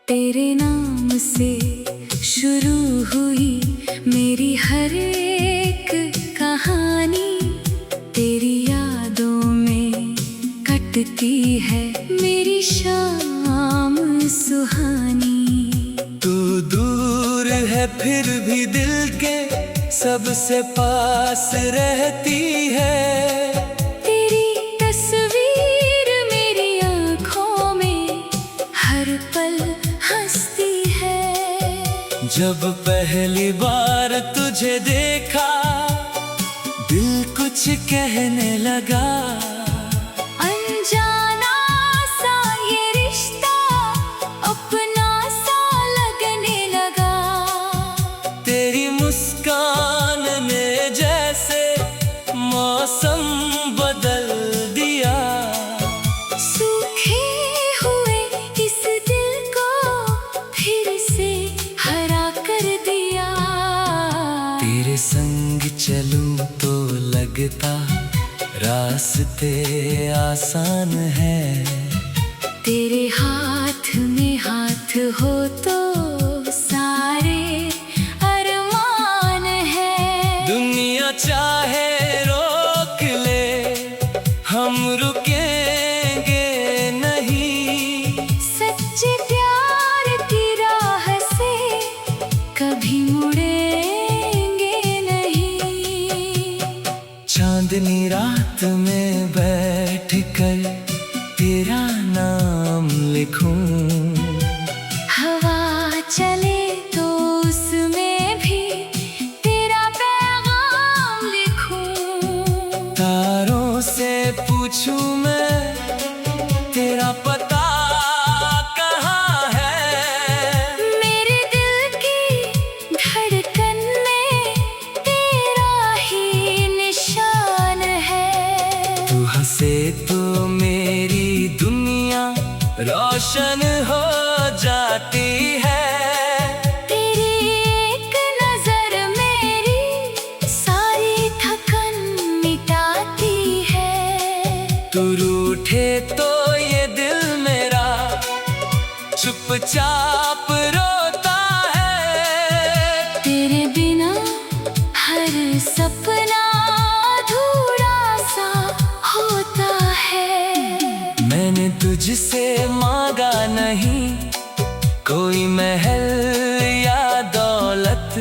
तेरे नाम से शुरू हुई मेरी हर एक कहानी, तेरी यादों में कटती है मेरी शाम सुहानी। तू दूर है फिर भी दिल के सबसे पास रहती है। तेरी तस्वीर मेरी आँखों में हर पल हंसती है। जब पहली बार तुझे देखा दिल कुछ कहने लगा। अनजाना सा ये रिश्ता अपना सा लगने लगा। तेरी मुस्कान ने जैसे मौसम बदल दिया। सूखे हुए इस दिल को फिर से हरा कर दिया। तेरे संग चलूं तो लगता रास्ते आसान है। तेरे हाथ में हाथ हो तो सारे अरमान है। दुनिया चाहे रोक ले हम रुकेंगे नहीं। सच्चे प्यार की राह से कभी मुड़ेंगे नहीं। चांदनी रात में बैठ कर तेरा नाम लिखूं। हवा चले तो उसमें भी तेरा पैगाम लिखूं। तारों से पूछूं मैं तेरा पता कहाँ है। मेरे दिल की धड़कन में तेरा ही निशान है। तू हंसे तो मेरी दुनिया रोशन हो जाती है। तेरी एक नजर मेरी सारी थकन मिटाती है। तू रूठे तो ये दिल मेरा चुपचाप रोता है। तेरे बिना हर सपना अधूरा सा होता है। मैंने तुझसे मांगा नहीं कोई महल या दौलत।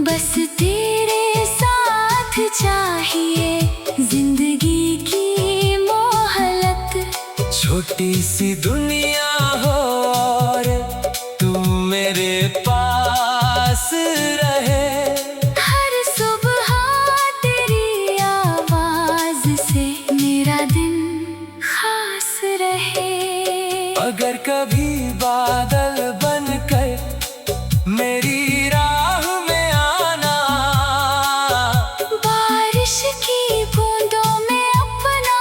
बस तेरे साथ चाहिए जिंदगी की मोहलत। छोटी सी दुनिया हो और तू मेरे पास रहे। हर सुबह तेरी आवाज से मेरा दिन खास रहे। अगर कभी बादल बनकर मेरी राह में आना। बारिश की बूंदों में अपना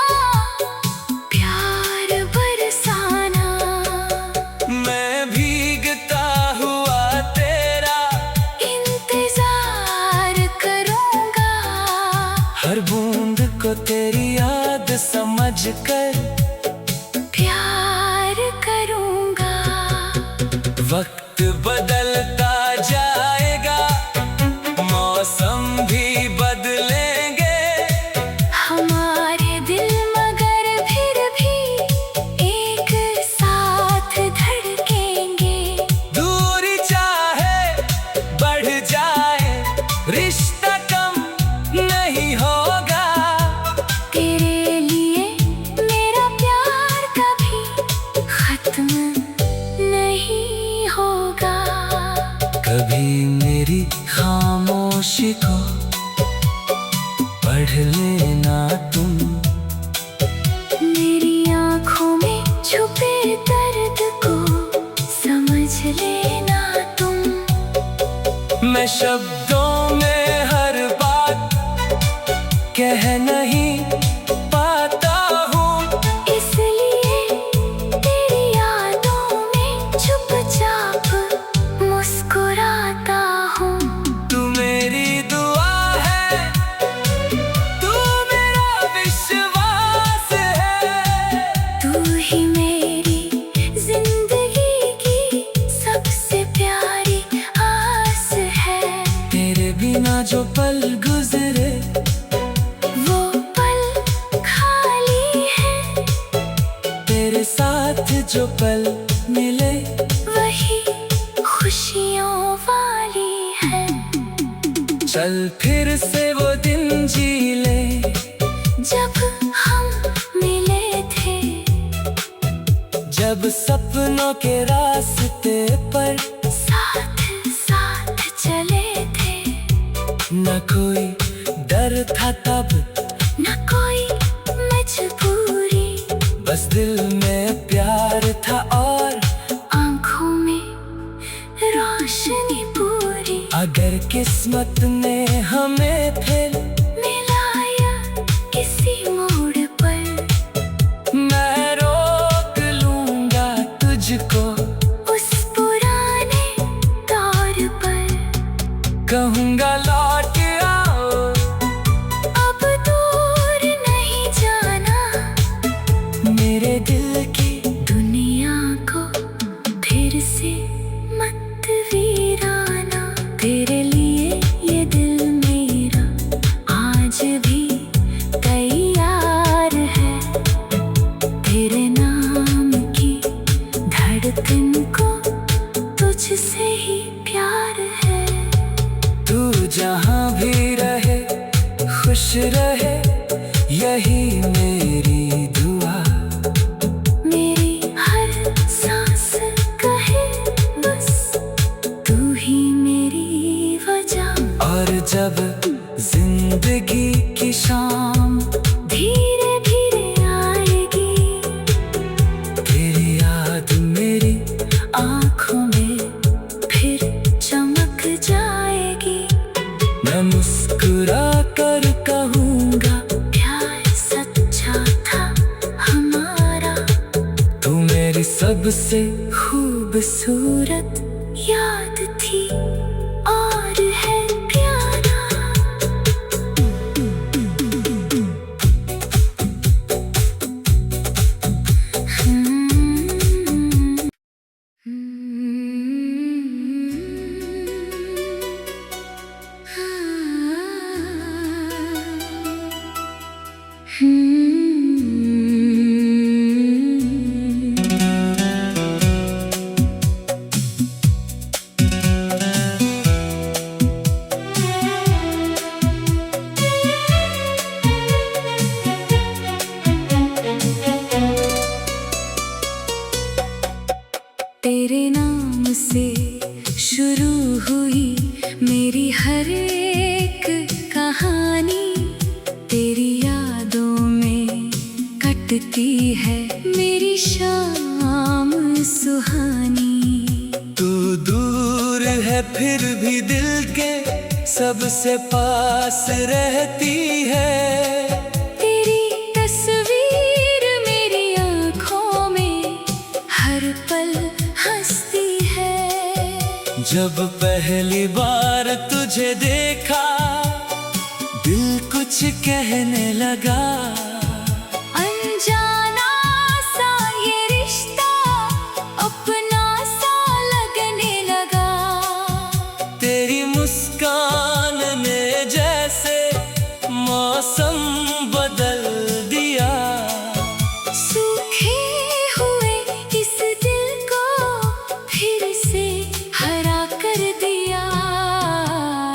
प्यार बरसाना। मैं भीगता हुआ तेरा इंतजार करूंगा। हर बूंद को तेरी याद समझ कर प्यार करूंगा। वक्त बदलता जाएगा मौसम भी बदलेंगे। हमारे दिल मगर फिर भी एक साथ धड़केंगे। दूरी चाहे बढ़ जाए रिश्ता कम नहीं होगा। तेरे लिए मेरा प्यार कभी खत्म नहीं होगा। कभी मेरी खामोशी को पढ़ लेना तुम। मेरी आँखों में छुपे दर्द को समझ शब्दों में हर बात कह नहीं पाता हूँ, इसलिए तेरी यादों में चुपचाप मुस्कुराता हूँ। तू मेरी दुआ है, तू मेरा विश्वास है, तू ही मेरी जिंदगी की सबसे प्यारी आस है। तेरे बिना जो पल गुजरे वो पल खाली है, तेरे साथ जो पल मिले वही खुशियों वाली है। चल फिर से वो दिन जी ले, जब हम मिले थे, जब सपनों के रास्ते पर साथ साथ चले थे। न कोई डर था तब, न कोई मजबूरी, बस दिल में प्यार था और आंखों में रोशनी पूरी। अगर किस्मत ने हमें फिर मिलाया किसी मोड़ पर, मैं रोक लूंगा तुझको, उस पुराने दौर पर कहूंगा लौट आओ। अब दूर नहीं जाना, मेरे दिल की दुनिया को फिर से मत वीराना। तेरे लिए ये दिल मेरा आज भी तैयार है, तेरे नाम की धड़कन को तुझसे ही प्यार है। तू जहाँ भी रहे खुश रहे, यही मेरी दुआ। मेरी हर सांस कहे बस तू ही मेरी वजह। और जब जिंदगी की शाम धीरे धीरे आएगी, तेरी याद मेरी आँखों में फिर चमक जाएगी। मैं मुस्कुरा कर कहूँगा प्यार सच्चा था हमारा, तू मेरी सबसे खूबसूरत याद थी और है प्यारा। तेरे नाम से शुरू हुई मेरी हर एक कहानी, तेरी यादों में कटती है मेरी शाम सुहानी। तू दूर है फिर भी दिल के सबसे पास रहती है, तेरी तस्वीर मेरी आँखों में हर पल हंसती है। जब पहली बार तुझे देखा दिल कुछ कहने लगा, अनजाना सा ये रिश्ता अपना सा लगने लगा। तेरी मुस्कान ने जैसे मौसम बदल दिया, सूखे हुए इस दिल को फिर से हरा कर दिया।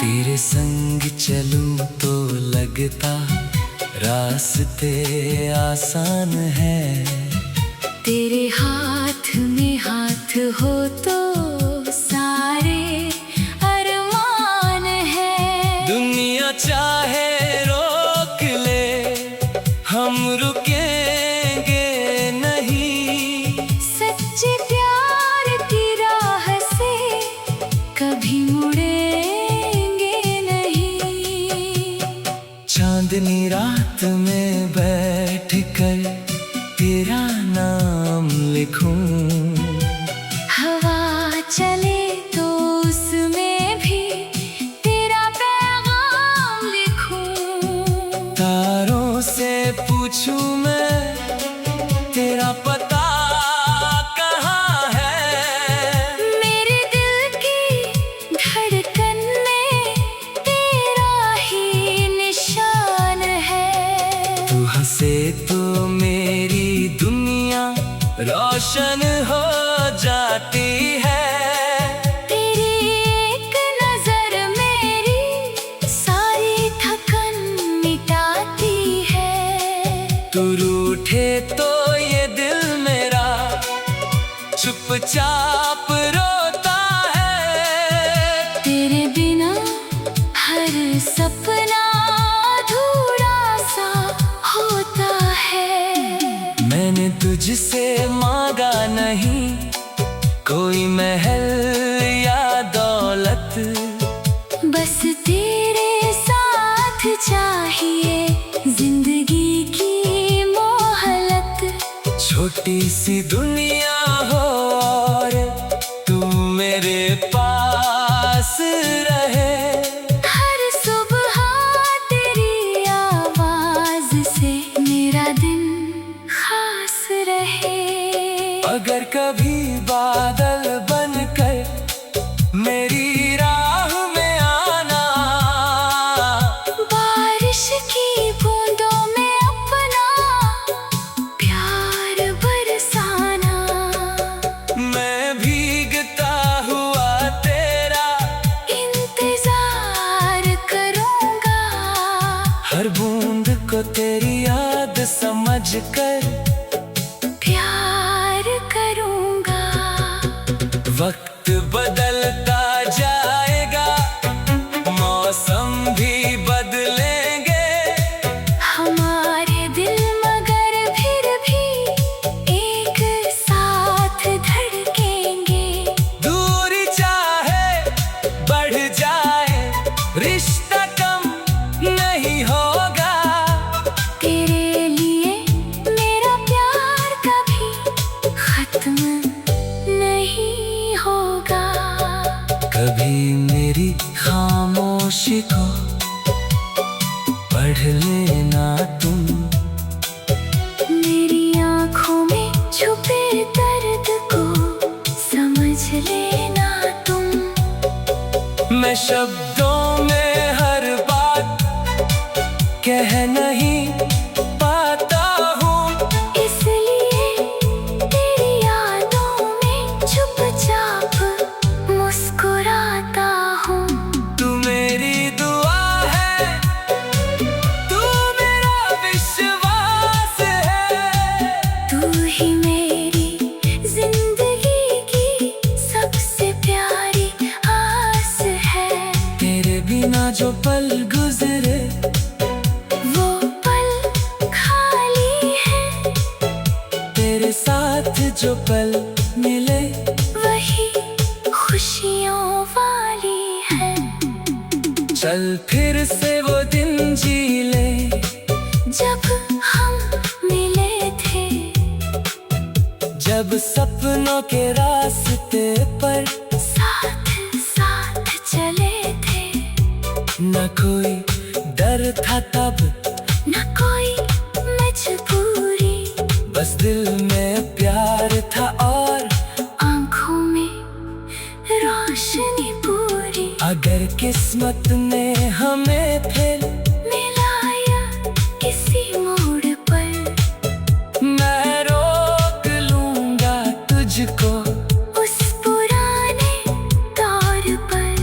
तेरे संग चलूं तो लगता रास्ते आसान है, तेरे हाथ में हाथ हो तो सारे अरमान है। दुनिया चाहे रोक ले हम रुकेंगे नहीं, सच्चे प्यार की राह से कभी मुड़ेंगे रोशन हो जाती है। तेरी एक नजर मेरी सारी थकन मिटाती है। तू रूठे तो ये दिल मेरा चुपचाप रोता है। तेरे बिना हर सपना अधूरा सा होता है। मैंने तुझसे मांगा नहीं कोई महल या दौलत, बस तेरे साथ चाहिए जिंदगी की मोहलत। छोटी सी दुनिया हो और तू मेरे पास रहे। हर सुबह तेरी आवाज से मेरा दिन खास रहे। अगर कभी बादल बनकर मेरी राह में आना, बारिश की बूंदों में अपना प्यार बरसाना। मैं भीगता हुआ तेरा इंतजार करूंगा। हर बूंद को तेरी याद समझकर प्यार करूंगा। वक्त बदलता जाएगा, मौसम भी बदलेंगे, हमारे दिल मगर फिर भी एक साथ धड़केंगे। दूरी चाहे बढ़ जाए रिश्ता कम नहीं होगा। तेरे लिए मेरा प्यार कभी खत्म नहीं होगा। कभी मेरी खामोशी को पढ़ लेना तुम, मेरी आँखों में छुपे दर्द को समझ लेना तुम। मैं शब्दों में हर बात कह नहीं पाता हूँ, इसलिए तेरी यादों में चुपचाप मुस्कुराता हूँ। तू मेरी दुआ है, तू मेरा विश्वास है। तू ही मेरी जिंदगी की सबसे प्यारी आस है। तेरे बिना जो पल गुजरे वो पल खाली है। तेरे साथ जो पल मिले वही खुशियों वाली है। चल फिर से वो दिन जी ले, जब हम मिले थे, जब सपनों के रास्ते पर साथ साथ चले थे। न कोई डर था तब, न कोई मजबूरी, बस दिल में प्यार था और आंखों में रोशनी पूरी। अगर किस्मत ने हमें फिर मिलाया किसी मोड़ पर, मैं रोक लूंगा तुझको उस पुराने दौर पर।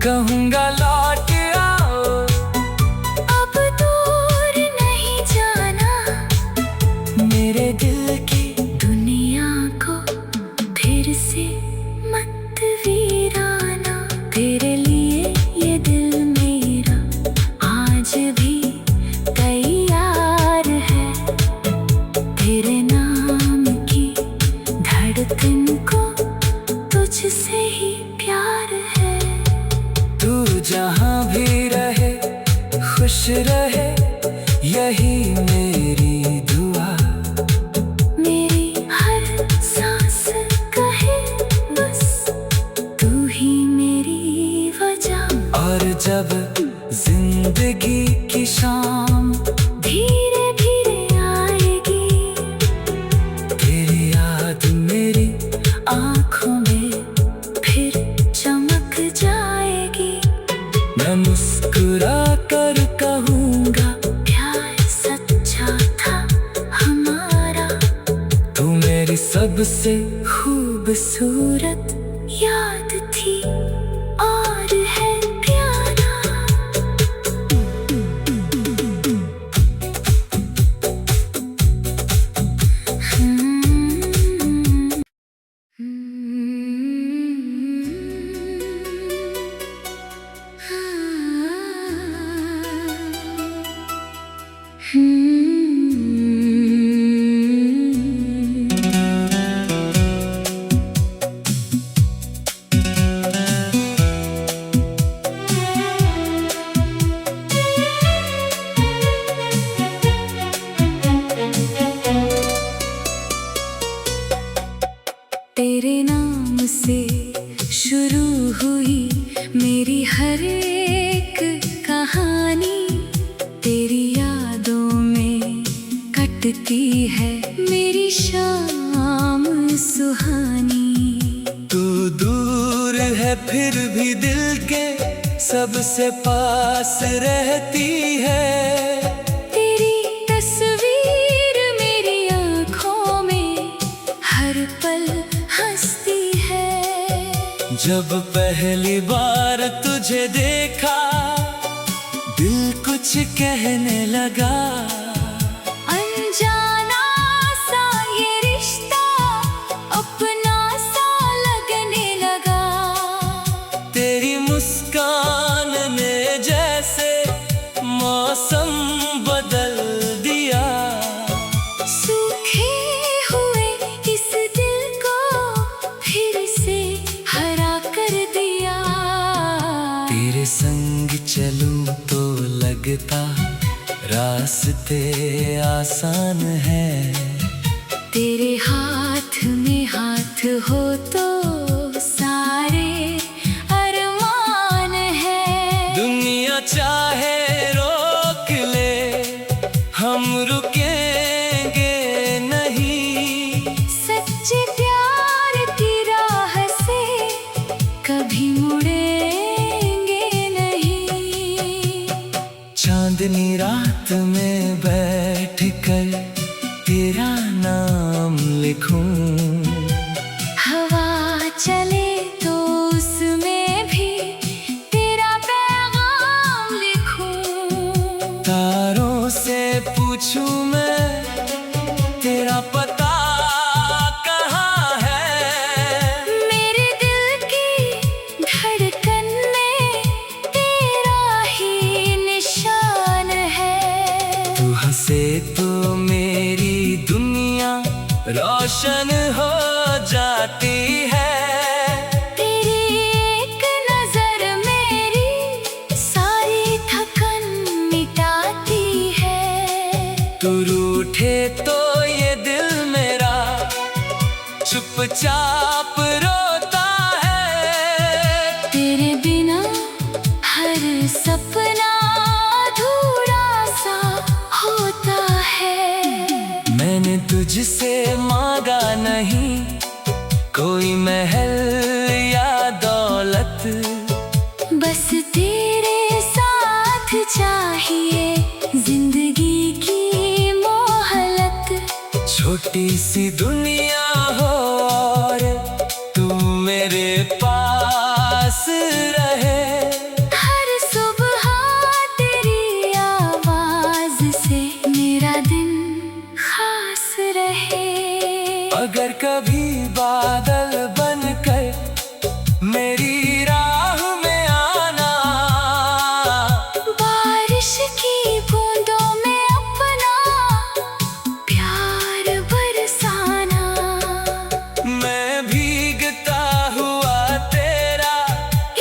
कहूँगा लौट आओ, अब दूर नहीं जाना, मेरे दिल की दुनिया को फिर से मत वीराना। तेरे लिए ये दिल मेरा आज भी तैयार है। तेरे नाम की धड़कन को तुझसे ही प्यार है। तू जहाँ भी रहे खुश रहे, यही मेरी दुआ। मेरी हर सांस कहे बस तू ही मेरी वजह। और जब जिंदगी की शाम धीरे धीरे आएगी, तेरी याद मेरी आँखों में फिर चमक जाएगी। मैं मुस्कुरा कर कहूँगा सबसे खूबसूरत याद थी और है प्यारा। तेरे नाम से शुरू हुई मेरी हर एक कहानी, तेरी यादों में कटती है मेरी शाम सुहानी। तू दूर है फिर भी दिल के सबसे पास रहती है। तेरी तस्वीर मेरी आँखों में हर पल हंसती है। जब पहली बार तुझे देखा दिल कुछ कहने लगा। अनजाना सा ये रिश्ता अपना सा लगने लगा। तेरी मुस्कान ने जैसे मौसम बदल दिया। सूखे हुए इस दिल को फिर से हरा कर दिया। तेरे संग चलूं तो लगता रास्ते आसान है। तेरे हाथ में हाथ हो तो सारे अरमान है। दुनिया चाहे रोक ले हम रुकेंगे नहीं। सच्चे प्यार की राह से कभी मुड़ेंगे नहीं। चांदनी रात में बैठ कर तेरा नाम लिखूं। हवा चले तो उसमें भी तेरा पैगाम लिखूं। तारों से पूछूं मैं तेरा पता कहाँ है। मेरे दिल की धड़कन में तेरा ही निशान है। तू हंसे तो मेरी दुनिया रोशन हो जाती है। तेरी एक नजर मेरी सारी थकन मिटाती है। तू रूठे तो ये दिल मेरा चुपचाप रोता है। तेरे बिना हर सपना अधूरा सा होता है। मैंने तुझसे मांगा नहीं कोई महल या दौलत। बस तेरे साथ चाहिए जिंदगी की मोहलत। छोटी सी दुनिया हो और तू मेरे पास रहे। हर सुबह तेरी आवाज से मेरा दिन खास रहे। अगर कभी बादल बनकर मेरी राह में आना। बारिश की बूंदों में अपना प्यार बरसाना। मैं भीगता हुआ तेरा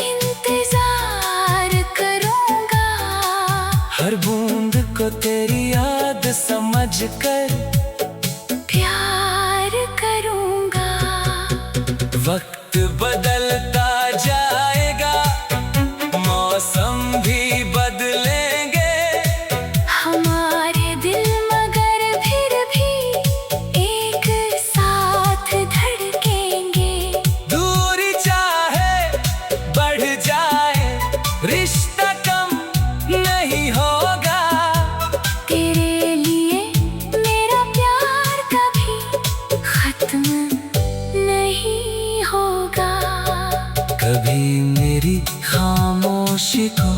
इंतजार करूंगा। हर बूंद को तेरी याद समझ कर प्यार करूंगा। वक्त बदलता जाएगा मौसम भी बदलेंगे। हमारे दिल मगर फिर भी एक साथ धड़केंगे। दूरी चाहे बढ़ जाए रिश्ता कम नहीं होगा। तेरे लिए मेरा प्यार कभी खत्म कभी मेरी खामोशी को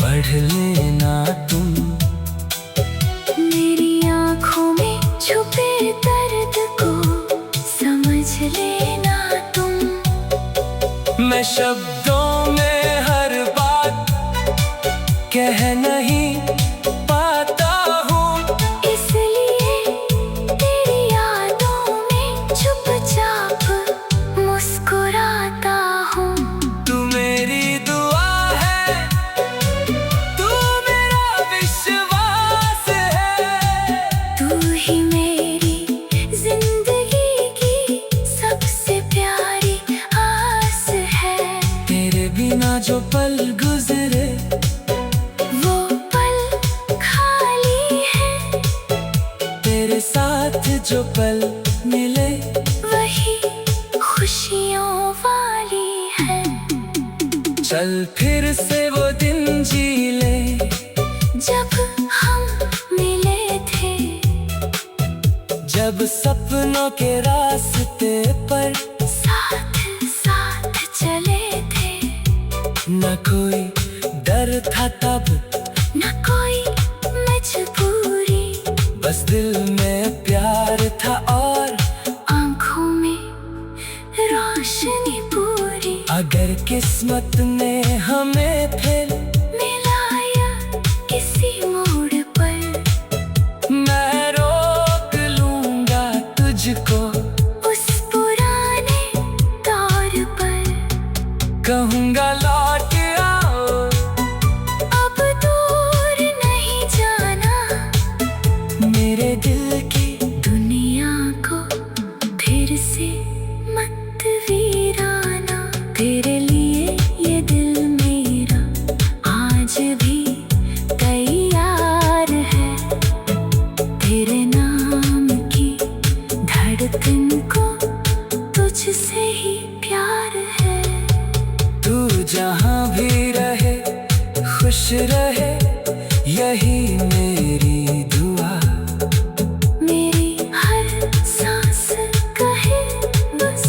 पढ़ लेना तुम। मेरी आँखों में छुपे दर्द को समझ लेना तुम। मैं शब्दों में हर बात कह नहीं पाता हूँ, इसलिए तेरी यादों में चुपचाप मुस्कुराता हूँ। तू मेरी दुआ है, तू मेरा विश्वास है। तू ही मेरी जिंदगी की सबसे प्यारी आस है। तेरे बिना जो पल गुजरे वो पल खाली है, तेरे साथ जो पल मिले वही खुशियों वाली है। चल फिर से वो दिन जी ले, जब हम मिले थे, जब सपनों के रास्ते पर साथ साथ चले थे। न कोई डर था तब, न कोई मजबूरी, बस दिल में प्यार था और आँखों में रोशनी पूरी। अगर किस्मत ने हमें फिर मिलाया किसी मोड़ पर, मैं रोक लूंगा तुझको उस पुराने दौर पर। कहूँगा लौट आओ, अब दूर नहीं जाना, मेरे दिल की दुनिया को फिर से मत वीराना। तेरे लिए ये दिल मेरा आज भी तैयार है। तेरे नाम की धड़कन को तुझसे ही प्यार है। तू जहाँ भी रहे खुश रहे, यही मेरी दुआ। मेरी हर सांस कहे बस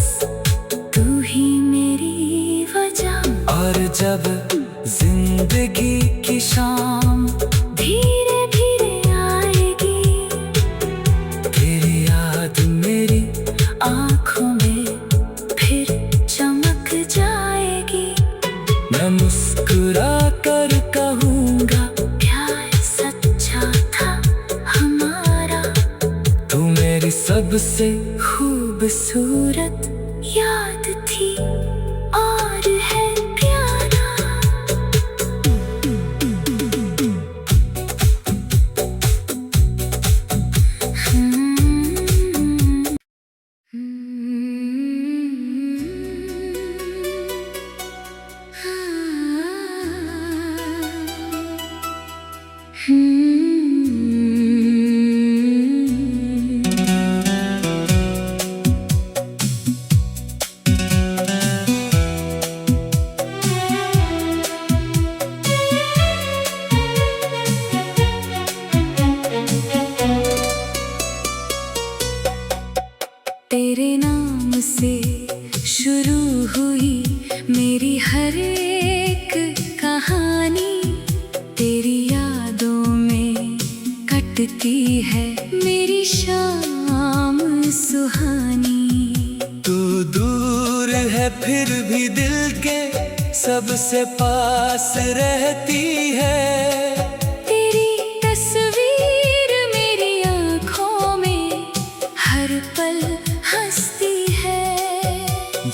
तू ही मेरी वजह। और जब जिंदगी की शाम धीरे धीरे आएगी, तेरी याद मेरी आँखों में फिर चमक जाएगी। मैं मुस्कुरा कर कहूँगा प्यार सच्चा था हमारा। तू मेरी सबसे खूबसूरत याद थी और है प्यारा। तेरे नाम से शुरू हुई मेरी हर एक कहानी। तेरी यादों में कटती है मेरी शाम सुहानी। तू दूर है फिर भी दिल के सबसे पास रहती है। तेरी तस्वीर मेरी आँखों में हर पल हंसती है।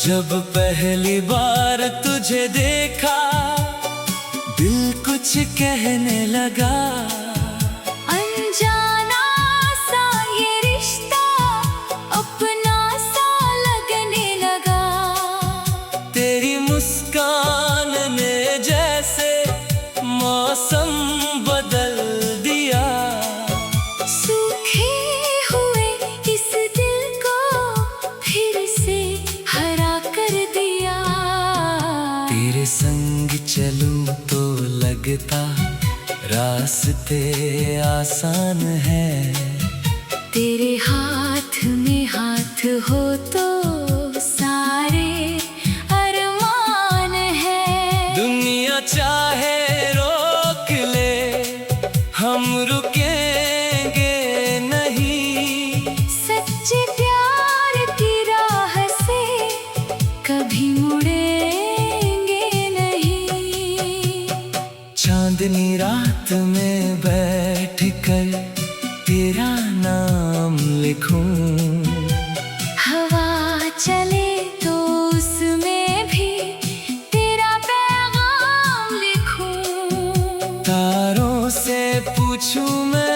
जब पहली बार तुझे देखा, दिल कुछ कहने लगा। अनजाना सा ये रिश्ता अपना सा लगने लगा। तेरी मुस्कान ने जैसे मौसम बदल दिया। सूखे हुए इस दिल को फिर से हरा कर दिया। तेरे संग चलूं तो लगता रास्ते आसान है। तेरे हाथ में हाथ हो तो सारे कभी मुड़ेंगे नहीं। चांदनी रात में बैठ कर तेरा नाम लिखूं, हवा चले तो उसमें भी तेरा पैगाम लिखूं। तारों से पूछूं मैं